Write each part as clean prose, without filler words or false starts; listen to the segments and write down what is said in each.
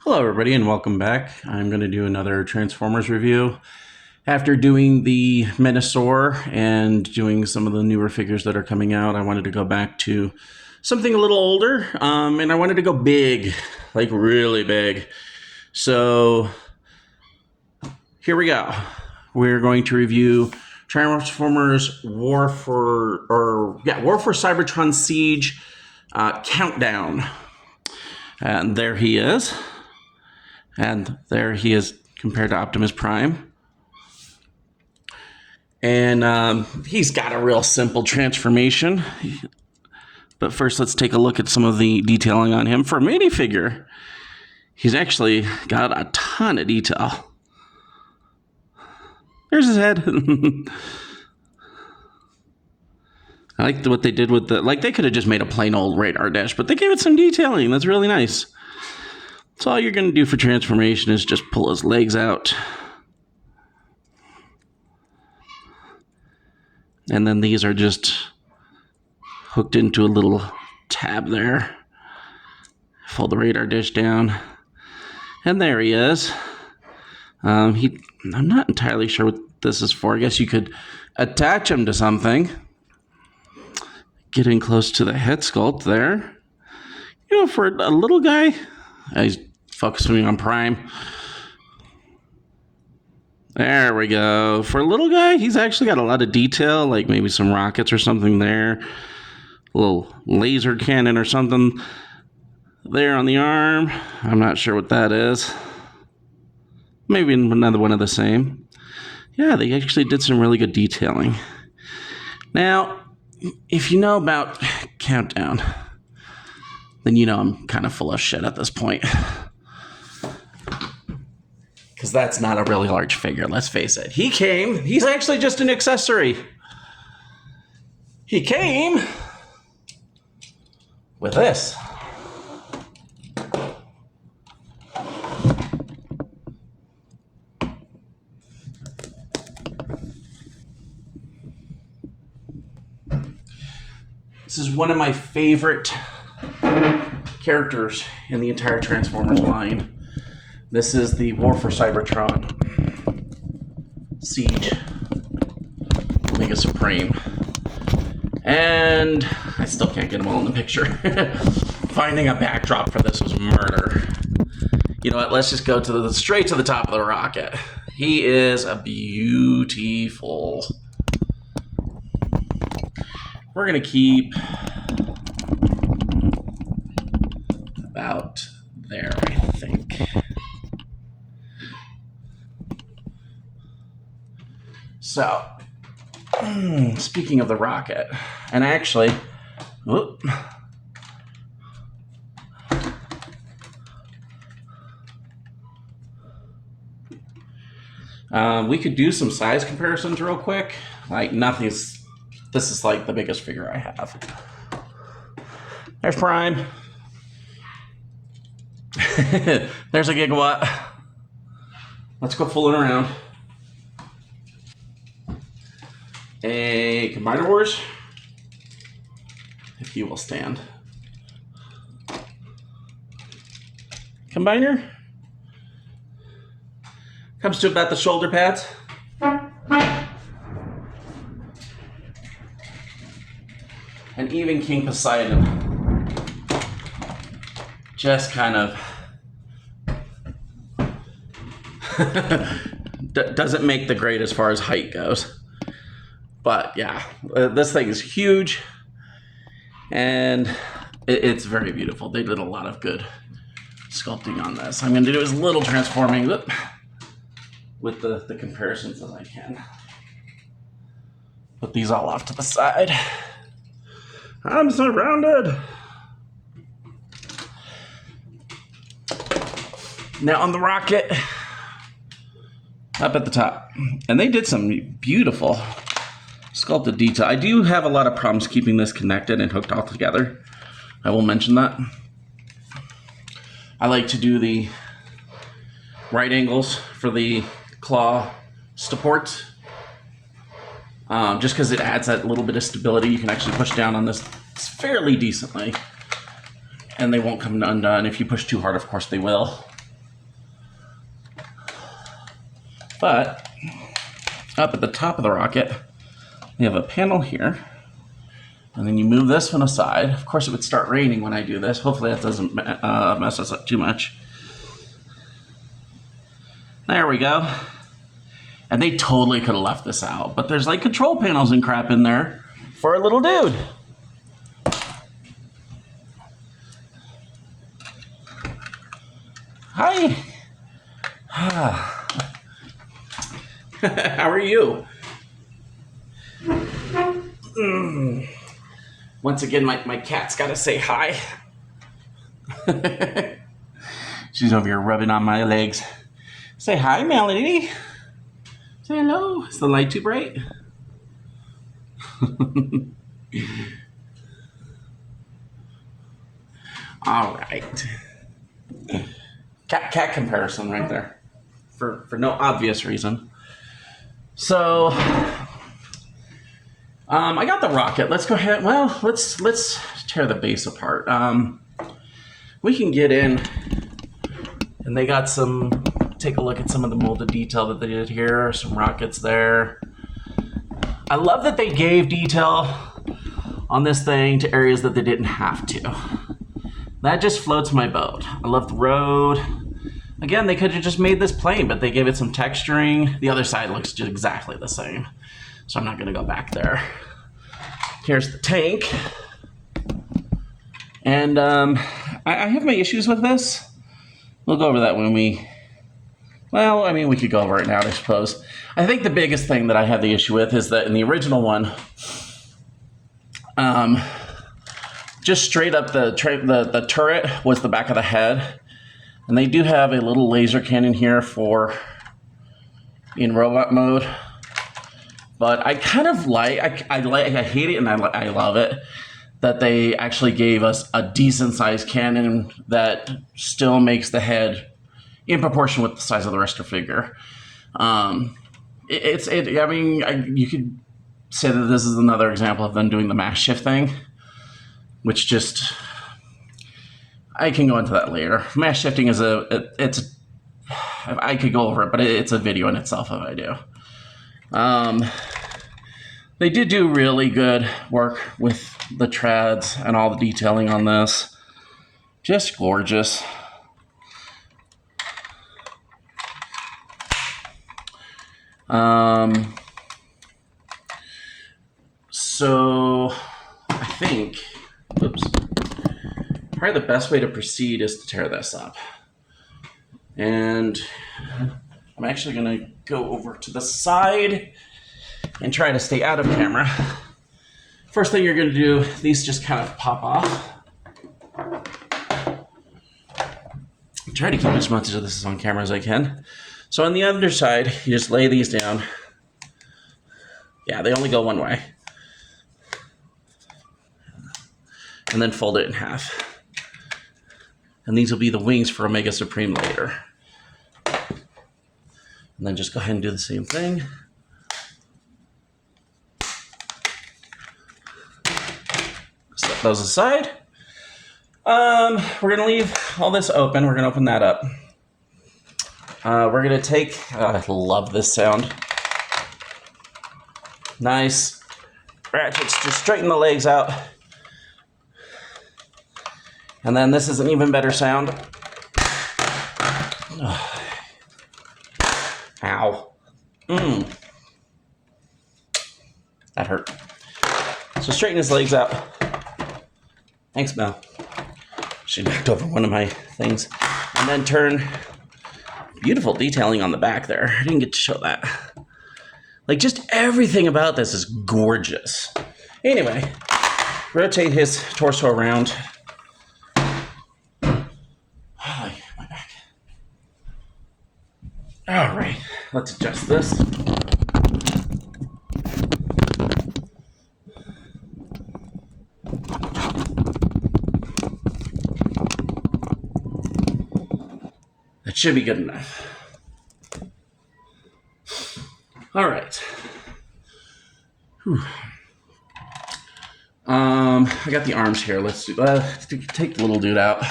Hello everybody and welcome back. I'm going to do another Transformers review. After doing the Metasaur and doing some of the newer figures that are coming out, I wanted to go back to something a little older, and I wanted to go big, like really big. So here we go. We're going to review Transformers War for Cybertron Siege Countdown. And there he is. And there he is compared to Optimus Prime. And he's got a real simple transformation. But first, let's take a look at some of the detailing on him. For a minifigure, he's actually got a ton of detail. There's his head. I like what they did with they could have just made a plain old radar dash, but they gave it some detailing. That's really nice. So all you're going to do for transformation is just pull his legs out. And then these are just hooked into a little tab there. Fold the radar dish down. And there he is. I'm not entirely sure what this is for. I guess you could attach him to something. Getting close to the head sculpt there. You know, for a little guy, he's focusing on Prime. There we go. For a little guy, he's actually got a lot of detail, like maybe some rockets or something there. A little laser cannon or something there on the arm. I'm not sure what that is. Maybe another one of the same. Yeah, they actually did some really good detailing. Now, if you know about Countdown, then you know I'm kind of full of shit at this point. Because that's not a really large figure, let's face it. He's actually just an accessory. He came with this. This is one of my favorite characters in the entire Transformers line. This is the War for Cybertron Siege Omega Supreme. And I still can't get them all in the picture. Finding a backdrop for this was murder. You know what, let's just go to straight to the top of the rocket. He is a beautiful. We're going to keep about there, I think. So, speaking of the rocket, and actually, whoop, we could do some size comparisons real quick. Like this is like the biggest figure I have. There's Prime. There's a Gigawatt. Let's go fooling around. A Combiner Wars, if you will stand. Combiner comes to about the shoulder pads. And even King Poseidon just kind of doesn't make the grade as far as height goes. But yeah, this thing is huge, and it's very beautiful. They did a lot of good sculpting on this. I'm going to do as little transforming with the comparisons as I can. Put these all off to the side. I'm surrounded. Now on the rocket, up at the top, and they did some beautiful sculpted detail. I do have a lot of problems keeping this connected and hooked all together. I will mention that. I like to do the right angles for the claw supports, just because it adds that little bit of stability. You can actually push down on this fairly decently, and they won't come undone. If you push too hard, of course they will. But up at the top of the rocket, we have a panel here. And then you move this one aside. Of course, it would start raining when I do this. Hopefully that doesn't mess us up too much. There we go. And they totally could have left this out. But there's like control panels and crap in there for a little dude. Hi. How are you? Once again, my cat's got to say hi. She's over here rubbing on my legs. Say hi, Melody. Say hello. Is the light too bright? All right. Cat comparison right there. For no obvious reason. So, I got the rocket. Let's go ahead. Well, let's tear the base apart. We can get in, and they got some. Take a look at some of the molded detail that they did here. Some rockets there. I love that they gave detail on this thing to areas that they didn't have to. That just floats my boat. I love the road. Again, they could have just made this plain, but they gave it some texturing. The other side looks just exactly the same, so I'm not going to go back there. Here's the tank. And I have my issues with this. We'll go over that when we... Well, I mean, we could go over it now, I suppose. I think the biggest thing that I have the issue with is that in the original one, just straight up the turret was the back of the head. And they do have a little laser cannon here for in robot mode. But I kind of like, I hate it and I love it, that they actually gave us a decent sized cannon that still makes the head in proportion with the size of the rest of the figure. I mean, you could say that this is another example of them doing the mass shift thing, which just, I can go into that later. Mass shifting is I could go over it, but it's a video in itself if I do. They did do really good work with the treads and all the detailing on this. Just gorgeous. So I think, oops, probably the best way to proceed is to tear this up. And I'm actually going to go over to the side and try to stay out of camera. First thing you're going to do, these just kind of pop off. Try to keep as much of this on camera as I can. So on the underside, you just lay these down. Yeah, they only go one way. And then fold it in half. And these will be the wings for Omega Supreme later. And then just go ahead and do the same thing. Set those aside. We're gonna leave all this open. We're gonna open that up. We're gonna take, I love this sound. Nice ratchets, just straighten the legs out. And then this is an even better sound. Ow. That hurt. So straighten his legs out. Thanks, Mel. She knocked over one of my things. And then turn. Beautiful detailing on the back there. I didn't get to show that. Like, just everything about this is gorgeous. Anyway, rotate his torso around. Oh, my back. All right, let's adjust this. That should be good enough. All right. I got the arms here. Let's do take the little dude out.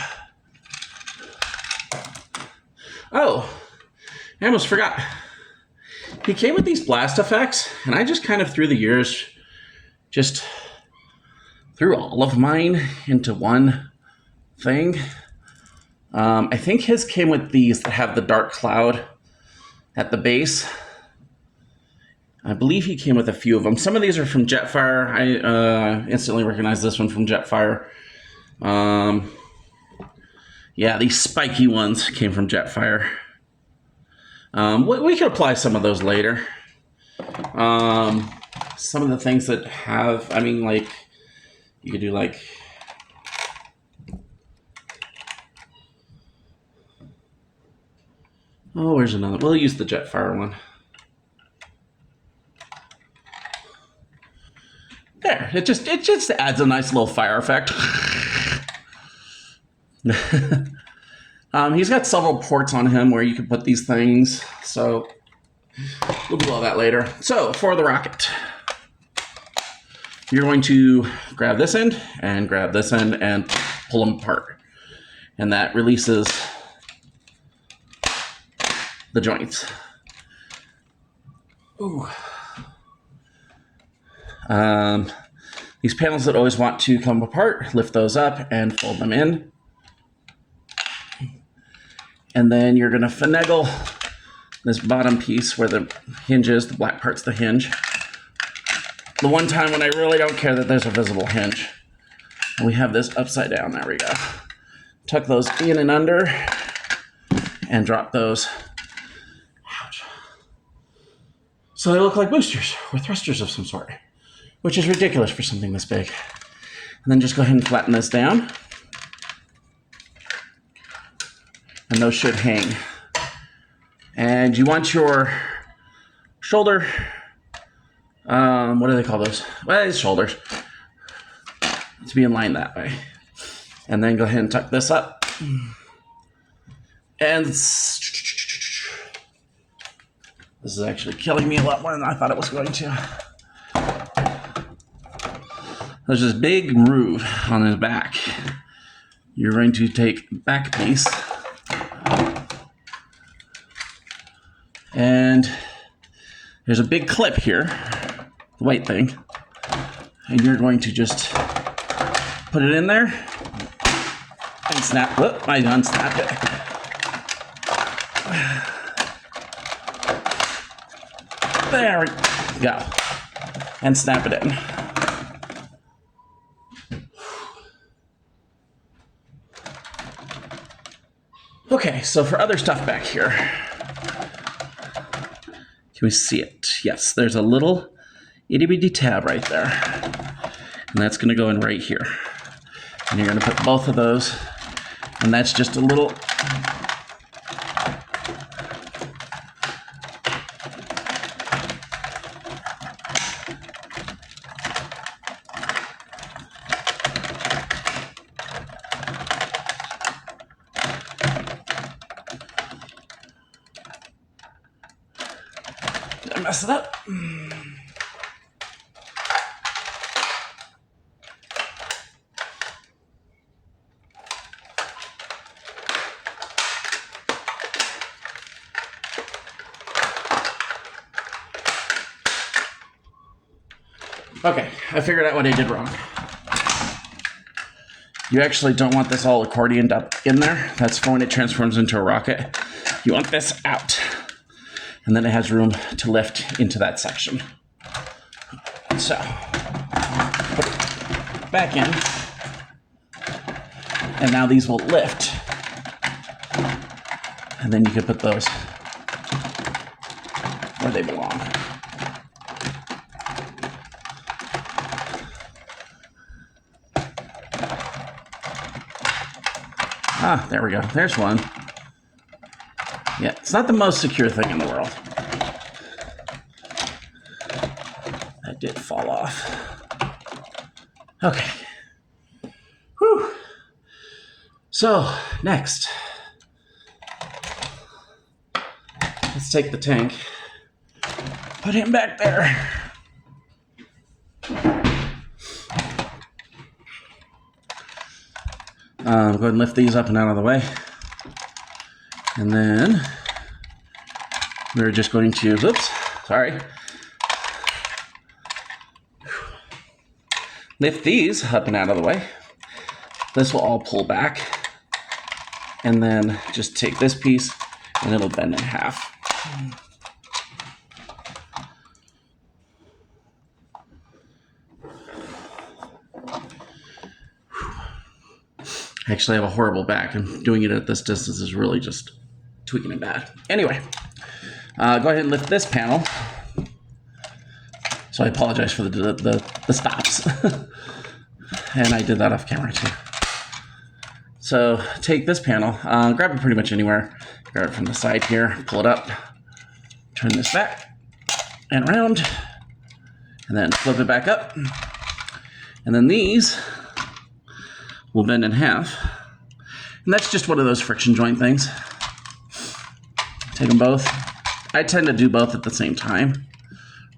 Oh, I almost forgot. he came with these blast effects, and I just kind of through the years just threw all of mine into one thing. I think his came with these that have the dark cloud at the base. I believe he came with a few of them. Some of these are from Jetfire. I instantly recognize this one from Jetfire. Yeah, these spiky ones came from Jetfire. We could apply some of those later. Some of the things that have, I mean, like, you could do like, oh, where's another? We'll use the Jetfire one. There, it just adds a nice little fire effect. He's got several ports on him where you can put these things, so we'll do all that later. So for the rocket, you're going to grab this end and grab this end and pull them apart, and that releases the joints. Ooh. These panels that always want to come apart, lift those up and fold them in. And then you're going to finagle this bottom piece where the hinge is, the black part's the hinge. The one time when I really don't care that there's a visible hinge. And we have this upside down, there we go. Tuck those in and under and drop those. Ouch. So they look like boosters or thrusters of some sort, which is ridiculous for something this big. And then just go ahead and flatten this down. And those should hang. And you want your shoulder, what do they call those? Well, it's shoulders, to be in line that way. And then go ahead and tuck this up. And this is actually killing me a lot more than I thought it was going to. There's this big groove on his back. You're going to take the back piece and there's a big clip here, the white thing, and you're going to just put it in there and snap. Whoop, I unsnapped it. There we go. And snap it in. Okay, so for other stuff back here, can we see it? Yes, there's a little itty bitty tab right there. And that's gonna go in right here. And you're gonna put both of those, and that's just a little, did I mess it up? Okay, I figured out what I did wrong. You actually don't want this all accordioned up in there. That's for when it transforms into a rocket. You want this out. And then it has room to lift into that section. So, put it back in. And now these will lift. And then you can put those where they belong. Ah, there we go. There's one. Yeah, it's not the most secure thing in the world. That did fall off. Okay. Whew. So, next. Let's take the tank. Put him back there. Go ahead and lift these up and out of the way. And then we're just going to, oops, Sorry. Lift these up and out of the way. This will all pull back. And then just take this piece and it'll bend in half. Actually, I have a horrible back, and doing it at this distance is really just tweaking it bad. Anyway, go ahead and lift this panel. So I apologize for the stops. And I did that off camera too. So take this panel, grab it pretty much anywhere. Grab it from the side here, pull it up, turn this back and around, and then flip it back up. And then these will bend in half. And that's just one of those friction joint things. Take them both. I tend to do both at the same time,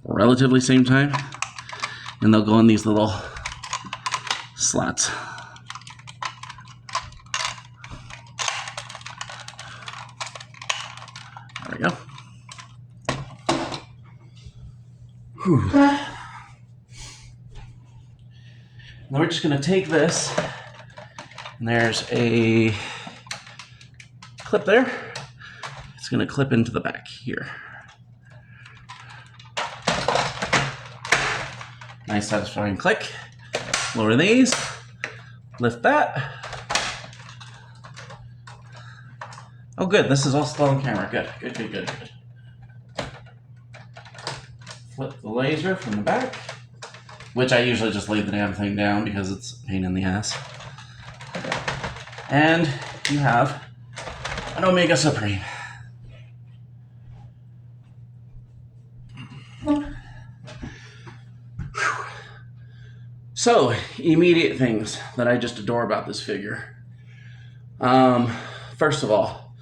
relatively same time. And they'll go in these little slots. There we go. Whew. Now we're just going to take this, and there's a clip there. It's going to clip into the back here. Nice satisfying click. Lower these, lift that. Oh good, this is all still on camera. Good. Flip the laser from the back, which I usually just lay the damn thing down because it's a pain in the ass. And you have an Omega Supreme. So, immediate things that I just adore about this figure. First of all,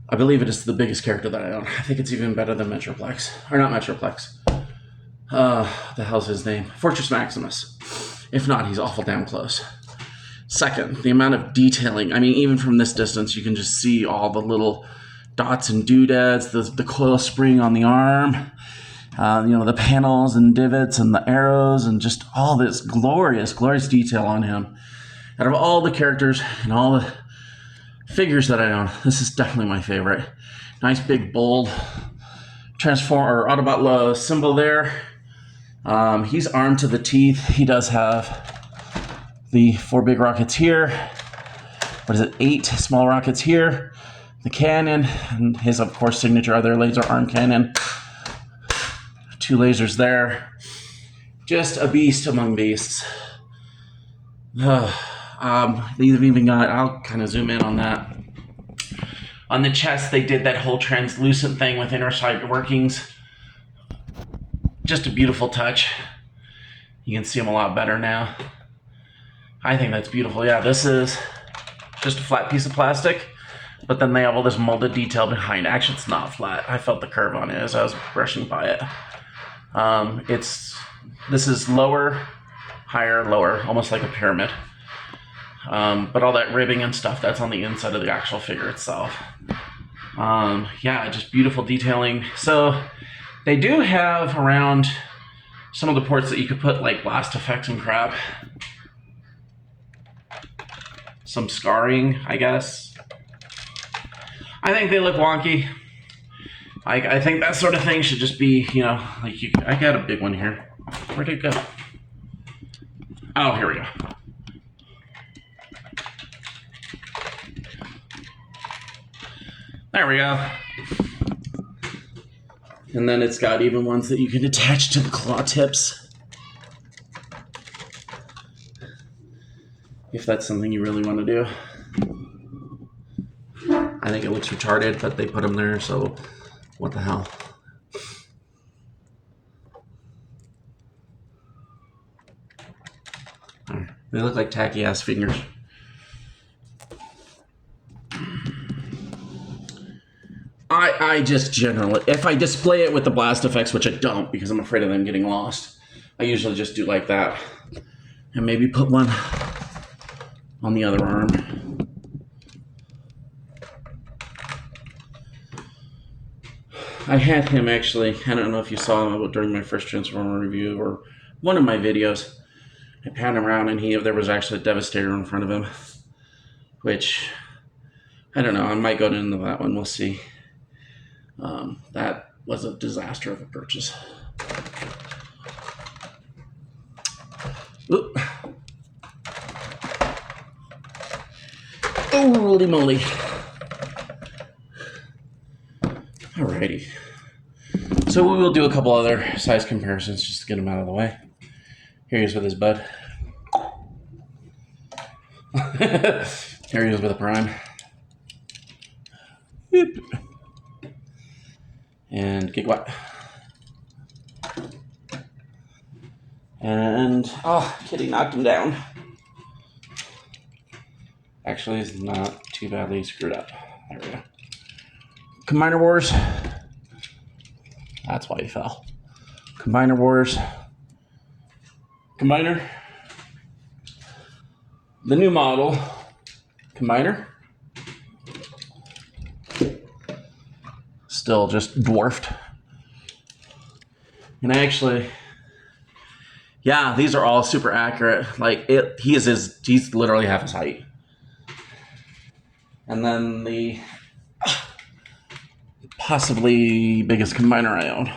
I believe it is the biggest character that I own. I think it's even better than Metroplex. Or not Metroplex. The hell's his name? Fortress Maximus. If not, he's awful damn close. Second, the amount of detailing. I mean, even from this distance, you can just see all the little dots and doodads, the coil spring on the arm, the panels and divots and the arrows and just all this glorious detail on him. Out of all the characters and all the figures that I own, this is definitely my favorite. Nice big bold Autobot symbol there. He's armed to the teeth. He does have the 4 big rockets here. What is it? 8 small rockets here. The cannon, and his, of course, signature other laser arm cannon. 2 lasers there. Just a beast among beasts. They've even got, I'll kind of zoom in on that. On the chest, they did that whole translucent thing with inner side workings. Just a beautiful touch. You can see them a lot better now. I think that's beautiful. Yeah, this is just a flat piece of plastic, but then they have all this molded detail behind. Actually, it's not flat. I felt the curve on it as I was brushing by it. This is lower, higher, lower, almost like a pyramid. But all that ribbing and stuff, that's on the inside of the actual figure itself. Yeah, just beautiful detailing. So they do have around some of the ports that you could put like blast effects and crap. Some scarring, I guess. I think they look wonky. I think that sort of thing should just be, like I got a big one here. Where'd it go? Oh, here we go. There we go. And then it's got even ones that you can attach to the claw tips. If that's something you really want to do. I think it looks retarded, but they put them there, so what the hell. They look like tacky ass fingers. I just generally, if I display it with the blast effects, which I don't because I'm afraid of them getting lost, I usually just do like that. And maybe put one on the other arm. I had him actually, I don't know if you saw him during my first Transformer review or one of my videos. I panned him around and there was actually a Devastator in front of him, which, I don't know, I might go into that one, we'll see. That was a disaster of a purchase. Oop. Holy moly. Alrighty. So we will do a couple other size comparisons just to get him out of the way. Here he is with his bud. Here he is with a Prime. Yep. And Gigawatt. And, oh, Kitty knocked him down. Actually, it's not too badly screwed up. There we go. Combiner Wars. That's why he fell. Combiner Wars. Combiner. The new model. Combiner. Still just dwarfed. And actually, yeah, these are all super accurate. Like, he's literally half his height. And then the possibly biggest combiner I own.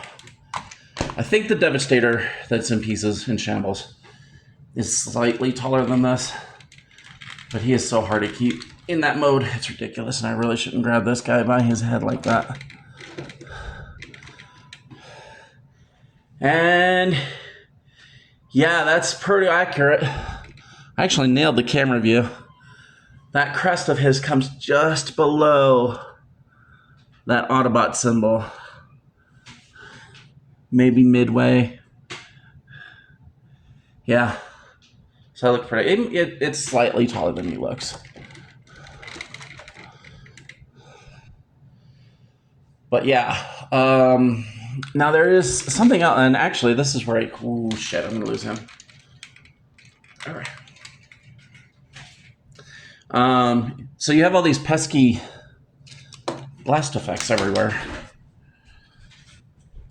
I think the Devastator that's in pieces, in shambles, is slightly taller than this. But he is so hard to keep in that mode. It's ridiculous, and I really shouldn't grab this guy by his head like that. And yeah, that's pretty accurate. I actually nailed the camera view. That crest of his comes just below that Autobot symbol. Maybe midway. Yeah. So I look pretty. It's slightly taller than he looks. But yeah. Now there is something else, and actually this is where oh shit, I'm gonna lose him. Alright. So you have all these pesky blast effects everywhere.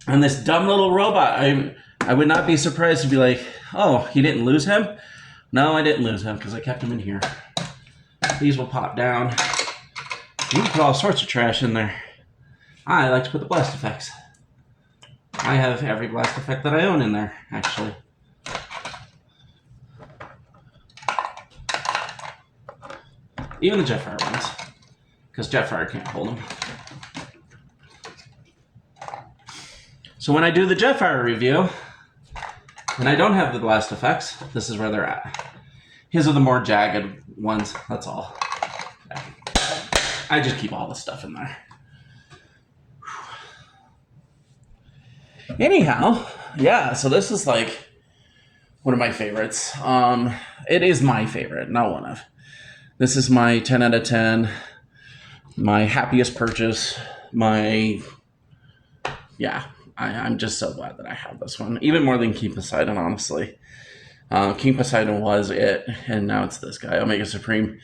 And this dumb little robot, I would not be surprised to be like, oh, you didn't lose him? No, I didn't lose him because I kept him in here. These will pop down. You can put all sorts of trash in there. I like to put the blast effects. I have every blast effect that I own in there, actually. Even the Jetfire ones, because Jetfire can't hold them. So when I do the Jetfire review, when I don't have the blast effects, this is where they're at. His are the more jagged ones, that's all. I just keep all the stuff in there. Anyhow, yeah, so this is like one of my favorites. It is my favorite, not one of. This is my 10 out of 10, my happiest purchase, I'm just so glad that I have this one. Even more than King Poseidon, honestly. King Poseidon was it, and now it's this guy. Omega Supreme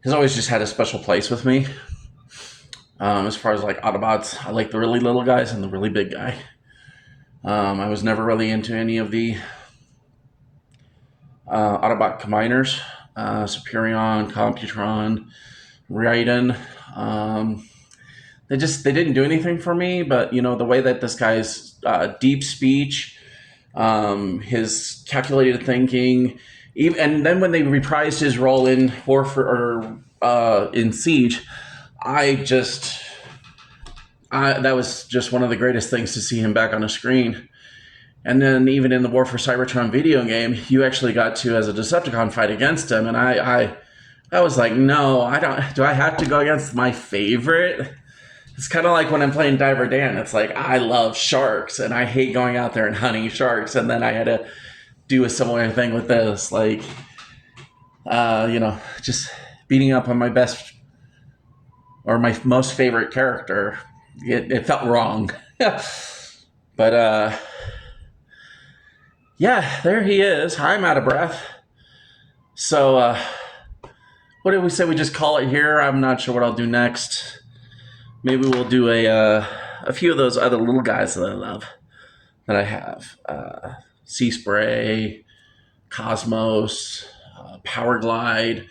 has always just had a special place with me. As far as like Autobots, I like the really little guys and the really big guy. I was never really into any of the Autobot combiners. Superion, Computron, Raiden. They didn't do anything for me, but you know, the way that this guy's deep speech, his calculated thinking, and then when they reprised his role in Warfare or in Siege, that was just one of the greatest things to see him back on a screen. And then even in the War for Cybertron video game, you actually got to, as a Decepticon, fight against him. And I was like, no, I don't. Do I have to go against my favorite? It's kind of like when I'm playing Diver Dan. It's like, I love sharks, and I hate going out there and hunting sharks. And then I had to do a similar thing with this. Like, just beating up on my best or my most favorite character. It felt wrong. But, yeah, there he is. I'm out of breath. So, what did we say? We just call it here. I'm not sure what I'll do next. Maybe we'll do a a few of those other little guys that I love that I have. Sea Spray, Cosmos, Power Glide.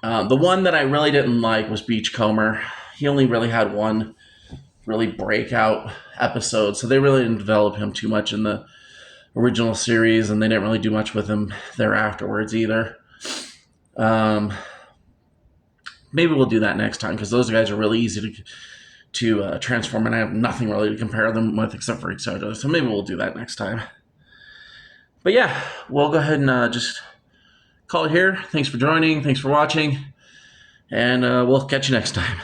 The one that I really didn't like was Beachcomber. He only really had one really breakout episode, so they really didn't develop him too much in the original series, and they didn't really do much with him there afterwards either. Maybe we'll do that next time because those guys are really easy to transform, and I have nothing really to compare them with except for Exodo. So maybe we'll do that next time. But yeah, we'll go ahead and just call it here. Thanks for joining. Thanks for watching. And we'll catch you next time.